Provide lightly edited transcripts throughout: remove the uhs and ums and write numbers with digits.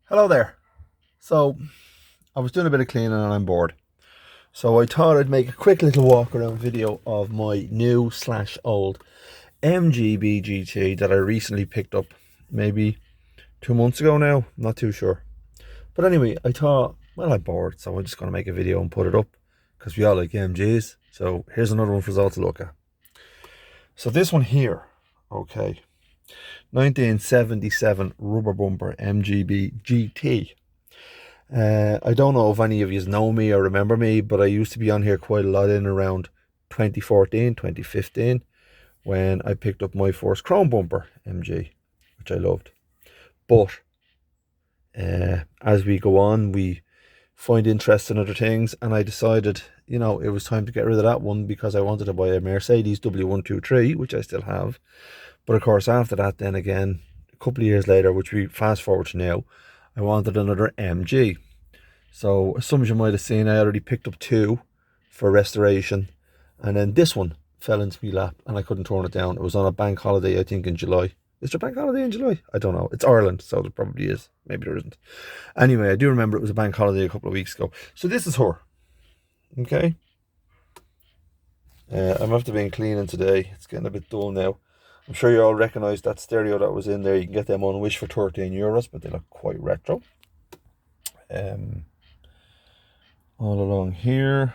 Hello there. So I was doing a bit of cleaning and I'm bored. So I thought I'd make a quick little walk around video of my new slash old MGB GT that I recently picked up maybe 2 months ago now. I'm not too sure. But anyway, I thought, well, I'm bored, so I'm just going to make a video and put it up because we all like MGs. So here's another one for us all to look at. So this one here, okay, 1977 rubber bumper MGB GT. I don't know if any of you know me or remember me, but I used to be on here quite a lot in around 2014, 2015, when I picked up my first chrome bumper MG, which I loved. But as we go on, we find interest in other things, and I decided, it was time to get rid of that one because I wanted to buy a Mercedes W123, which I still have. But of course, after that, then again, a couple of years later, which we fast forward to now, I wanted another MG. So as some of you might have seen, I already picked up two for restoration, and then this one fell into my lap and I couldn't turn it down. It was on a bank holiday, I think in July. Is there a bank holiday in July? I don't know. It's Ireland, so there probably is. Maybe there isn't. Anyway, I do remember it was a bank holiday a couple of weeks ago. So this is her. Okay. I'm after being cleaning today. It's getting a bit dull now. I'm sure you all recognise that stereo that was in there. You can get them on Wish for €13, but they look quite retro. All along here,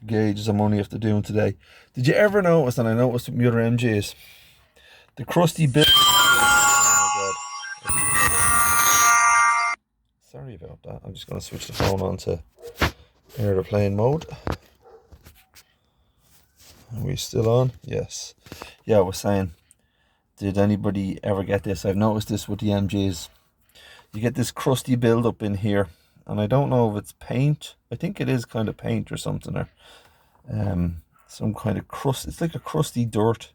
the gauges I'm only after doing today. Did you ever notice, and I noticed with my other MGs, the crusty bit? Oh my god. Sorry about that. I'm just going to switch the phone on to airplane mode. Are we still on? Yes. Yeah, I was saying, did anybody ever get this? I've noticed this with the MGs. You get this crusty build up in here, and I don't know if it's paint. I think it is kind of paint or something, or some kind of crust. It's like a crusty dirt,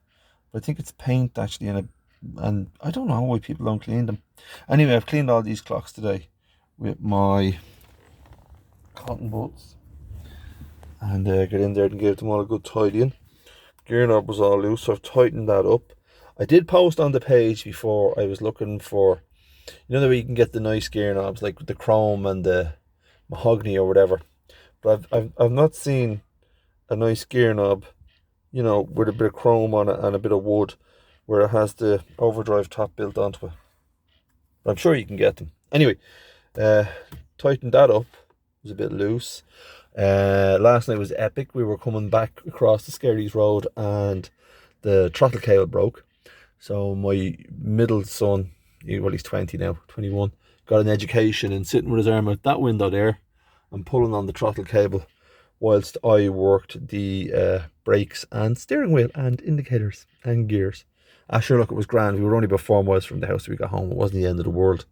but I think it's paint actually, and I don't know why people don't clean them. Anyway, I've cleaned all these clocks today with my cotton buds, and get in there and give them all a good tidying. Gear knob was all loose, so I've tightened that up. I did post on the page before. I was looking for, the way you can get the nice gear knobs, like the chrome and the mahogany or whatever. But I've not seen a nice gear knob, with a bit of chrome on it and a bit of wood, where it has the overdrive top built onto it. But I'm sure you can get them. Anyway, tightened that up. It was a bit loose. Last night was epic. We were coming back across the Scaries Road and the throttle cable broke. So my middle son, well, he's 20 now, 21, got an education and sitting with his arm out that window there and pulling on the throttle cable whilst I worked the brakes and steering wheel and indicators and gears. Sure, look, it was grand. We were only about 4 miles from the house when we got home. It wasn't the end of the world.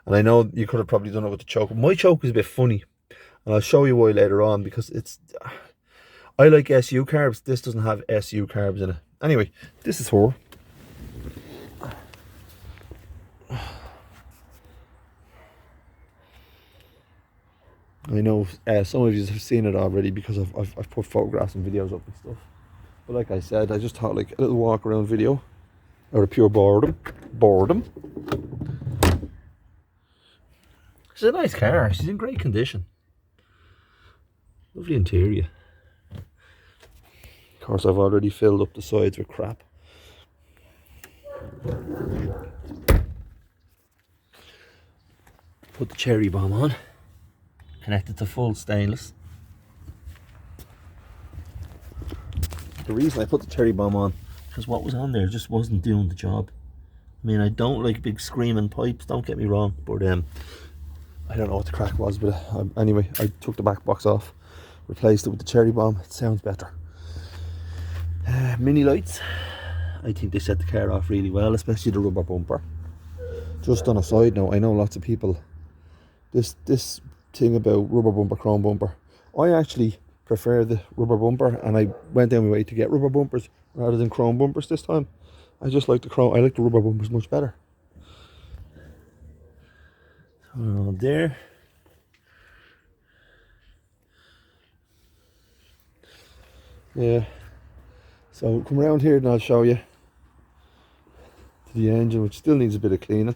And I know you could have probably done it with the choke. My choke is a bit funny, and I'll show you why later on, because I like SU carbs. This doesn't have SU carbs in it. Anyway, this is her. I know some of you have seen it already because I've put photographs and videos up and stuff. But like I said, I just thought like a little walk around video out of pure boredom. She's a nice car. She's in great condition. Lovely interior. Of course, I've already filled up the sides with crap. Put the cherry bomb on. Connected to full stainless. The reason I put the cherry bomb on, because what was on there just wasn't doing the job. I mean, I don't like big screaming pipes, don't get me wrong, but I don't know what the crack was, but anyway, I took the back box off, replaced it with the cherry bomb. It sounds better. Mini lights, I think they set the car off really well, especially the rubber bumper. Just on a side note, I know lots of people, this thing about rubber bumper, chrome bumper, I actually prefer the rubber bumper, and I went down my way to get rubber bumpers rather than chrome bumpers this time. I just like the chrome. I like the rubber bumpers much better. There. Yeah. So come around here and I'll show you to the engine, which still needs a bit of cleaning.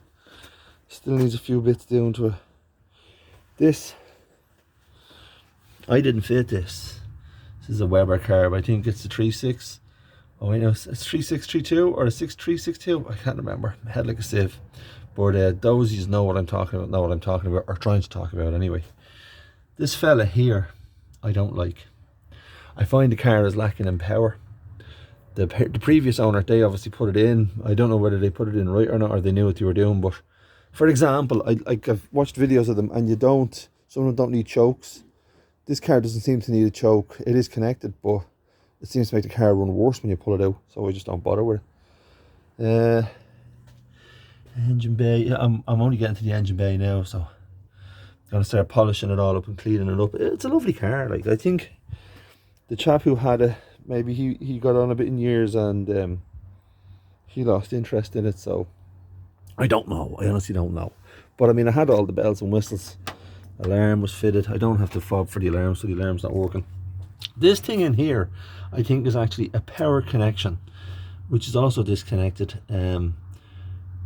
Still needs a few bits doing to it. This, I didn't fit this. This is a Weber carb. I think it's the 3.6. Oh, I know it's 3632 or a 6362. I can't remember. My head like a sieve. But those you know what I'm talking about. Know what I'm talking about, or trying to talk about anyway. This fella here, I don't like. I find the car is lacking in power. The previous owner, they obviously put it in. I don't know whether they put it in right or not, or they knew what they were doing. But for example, I've watched videos of them, and some of them don't need chokes. This car doesn't seem to need a choke. It is connected, but it seems to make the car run worse when you pull it out. So I just don't bother with it. Engine bay. I'm only getting to the engine bay now, so I'm gonna start polishing it all up and cleaning it up. It's a lovely car. Like, I think the chap who had it, maybe he got on a bit in years, and he lost interest in it. So I don't know. I honestly don't know. But I mean, I had all the bells and whistles. Alarm was fitted. I don't have to fob for the alarm, so the alarm's not working. This thing in here, I think, is actually a power connection, which is also disconnected.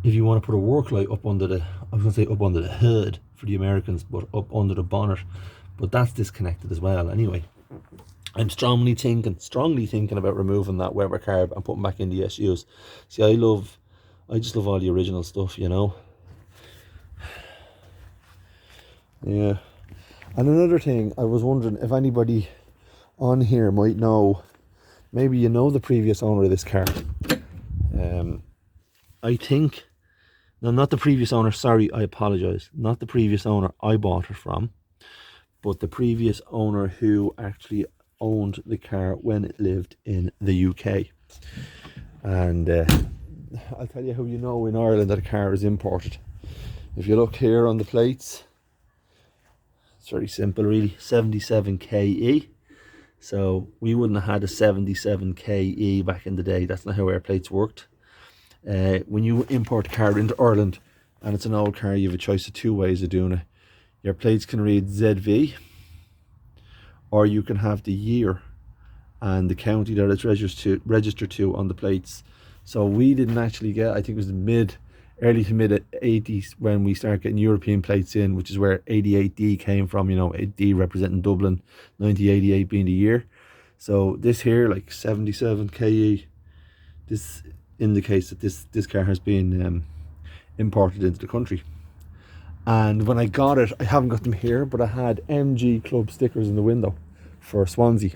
If you want to put a work light up under the, I was going to say up under the hood for the Americans, but up under the bonnet, but that's disconnected as well. Anyway, I'm strongly thinking about removing that Weber carb and putting back in the SUs. See, I just love all the original stuff, you know. Yeah. And another thing, I was wondering if anybody on here might know, maybe you know the previous owner of this car. I think, no, not the previous owner, sorry, I apologize. Not the previous owner I bought it from, but the previous owner who actually owned the car when it lived in the UK. And I'll tell you how you know in Ireland that a car is imported. If you look here on the plates, it's very simple really, 77 KE. So we wouldn't have had a 77 KE back in the day. That's not how air plates worked. When you import a car into Ireland and it's an old car, you have a choice of two ways of doing it. Your plates can read ZV, or you can have the year and the county that it's registered to on the plates. So we didn't actually get, I think it was early to mid 80s when we started getting European plates in, which is where 88D came from, you know, D representing Dublin, 1988 being the year. So this here, like 77 KE, this indicates that this car has been imported into the country. And when I got it, I haven't got them here, but I had MG Club stickers in the window for Swansea,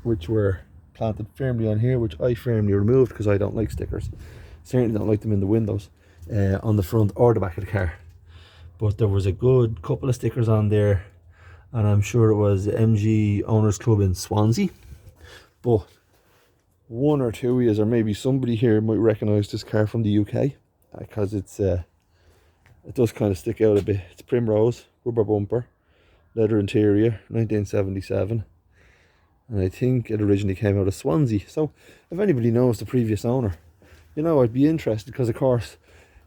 which were planted firmly on here, which I firmly removed because I don't like stickers. Certainly don't like them in the windows, on the front or the back of the car. But there was a good couple of stickers on there, and I'm sure it was MG Owners Club in Swansea. But one or two years, or maybe somebody here might recognise this car from the UK, because it does kind of stick out a bit. It's Primrose, rubber bumper, leather interior, 1977. And I think it originally came out of Swansea. So if anybody knows the previous owner, you know, I'd be interested, because of course,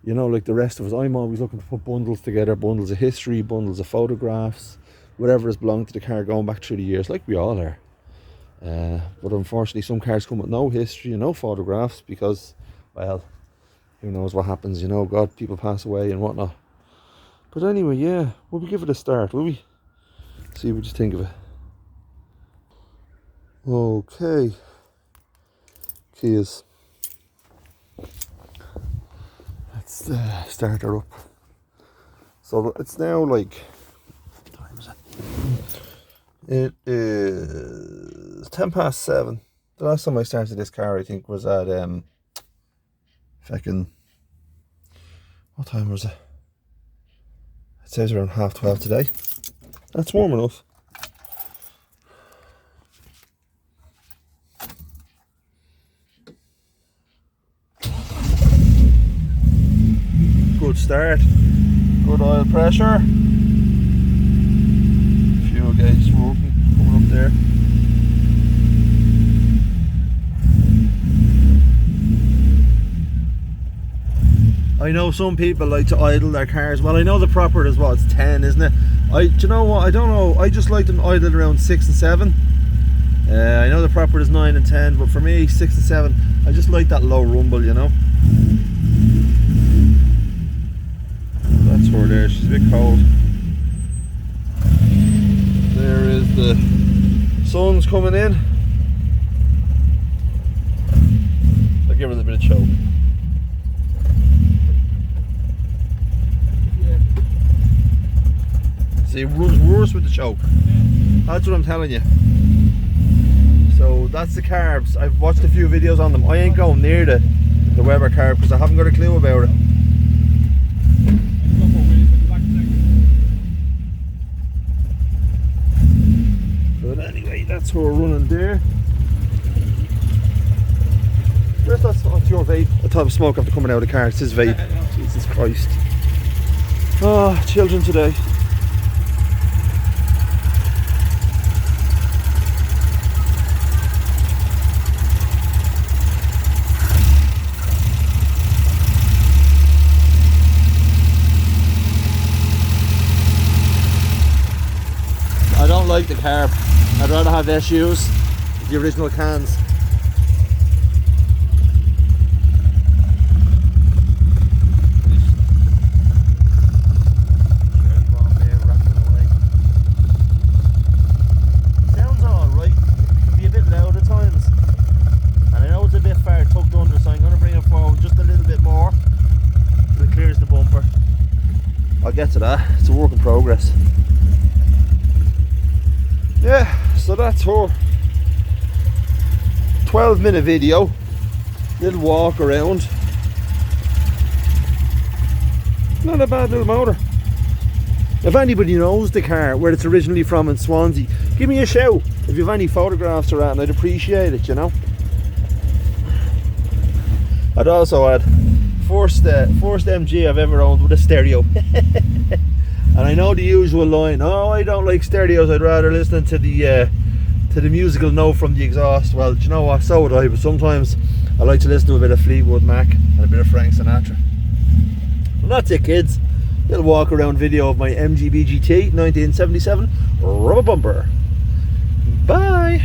you know, like the rest of us, I'm always looking to put bundles together, bundles of history, bundles of photographs, whatever has belonged to the car going back through the years, like we all are. But unfortunately, some cars come with no history and no photographs because, well, who knows what happens, you know, God, people pass away and whatnot. But anyway, yeah, will we give it a start, will we? See what you think of it. Okay. Keys. Let's start her up. So it's now like, what time is it? It is 7:10. The last time I started this car, I think, was at what time was it? It says around 12:30 today. That's warm enough. Good start, good oil pressure, fuel gauge working, coming up there. I know some people like to idle their cars. Well, I know the proper is what, it's 10, isn't it? Do you know what, I don't know, I just like them idled around 6 and 7. I know the proper is 9 and 10, but for me 6 and 7, I just like that low rumble, you know. she's a bit cold. There is the sun's coming in. I'll give her a bit of choke. See, it runs worse with the choke. That's what I'm telling you. So that's the carbs. I've watched a few videos on them. I ain't going near the Weber carb because I haven't got a clue about it. But anyway, that's how we're running there. Where's that? What's your vape? I thought it was smoke after coming out of the car. It's his vape. Jesus Christ. Oh, children today. I don't like the carb. I'd rather have SUs, the original cans. Sounds alright. It can be a bit loud at times. And I know it's a bit far tucked under, so I'm going to bring it forward just a little bit more so it clears the bumper. I'll get to that. It's a work in progress. Yeah, so that's her 12-minute video, little walk around. Not a bad little motor. If anybody knows the car, where it's originally from in Swansea, give me a shout if you have any photographs or that, and I'd appreciate it, you know. I'd also add first MG I've ever owned with a stereo. And I know the usual line, oh, I don't like stereos, I'd rather listen to the musical note from the exhaust. Well, do you know what, so would I, but sometimes I like to listen to a bit of Fleetwood Mac and a bit of Frank Sinatra. Well, that's it, kids. Little walk around video of my MGB GT 1977 Rubber Bumper. Bye!